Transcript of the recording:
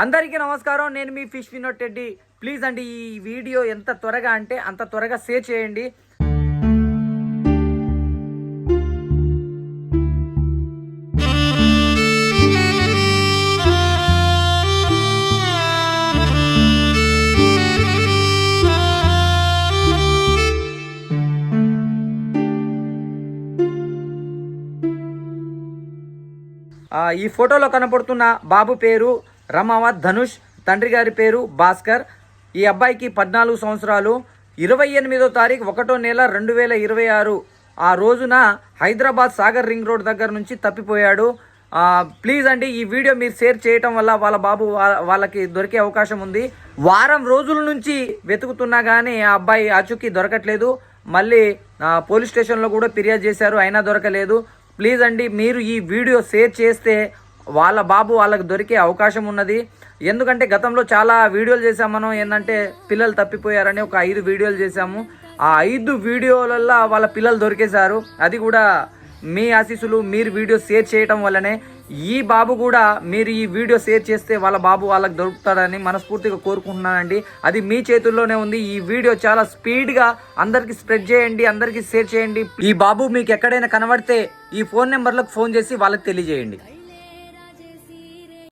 అందరికీ నమస్కారం. నేను మీ ఫిష్ వినోద్ రెడ్డి. ప్లీజ్ అండి ఈ వీడియో ఎంత త్వరగా అంటే అంత త్వరగా షేర్ చేయండి. ఈ ఫోటోలో కనపడుతున్న బాబు పేరు రమావత్ ధనుష్, తండ్రి గారి పేరు భాస్కర్. ఈ అబ్బాయికి 14 సంవత్సరాలు. 28వ తారీఖు 1వ నెల 2026 ఆ రోజున హైదరాబాద్ సాగర్ రింగ్ రోడ్ దగ్గర నుంచి తప్పిపోయాడు. ప్లీజ్ అండి ఈ వీడియో మీరు షేర్ చేయటం వల్ల వాళ్ళ బాబు వాళ్ళకి దొరికే అవకాశం ఉంది. వారం రోజుల నుంచి వెతుకుతున్నా కానీ ఆ అబ్బాయి ఆచూకీ దొరకట్లేదు. మళ్ళీ పోలీస్ స్టేషన్లో కూడా ఫిర్యాదు చేశారు, అయినా దొరకలేదు. ప్లీజ్ అండి మీరు ఈ వీడియో షేర్ చేస్తే వాళ్ళ బాబు వాళ్ళకి దొరికే అవకాశం ఉన్నది. ఎందుకంటే గతంలో చాలా వీడియోలు చేసాము మనం, ఏంటంటే పిల్లలు తప్పిపోయారని ఒక 5 వీడియోలు చేశాము. ఆ 5 వీడియోలల్లో వాళ్ళ పిల్లలు దొరికేశారు. అది కూడా మీ ఆశీస్సులు, మీరు వీడియో షేర్ చేయటం వల్లనే. ఈ బాబు కూడా మీరు ఈ వీడియో షేర్ చేస్తే వాళ్ళ బాబు వాళ్ళకి దొరుకుతాడని మనస్ఫూర్తిగా కోరుకుంటున్నానండి. అది మీ చేతుల్లోనే ఉంది. ఈ వీడియో చాలా స్పీడ్గా అందరికి స్ప్రెడ్ చేయండి, అందరికీ షేర్ చేయండి. ఈ బాబు మీకు ఎక్కడైనా కనబడితే ఈ ఫోన్ నెంబర్లకు ఫోన్ చేసి వాళ్ళకి తెలియజేయండి.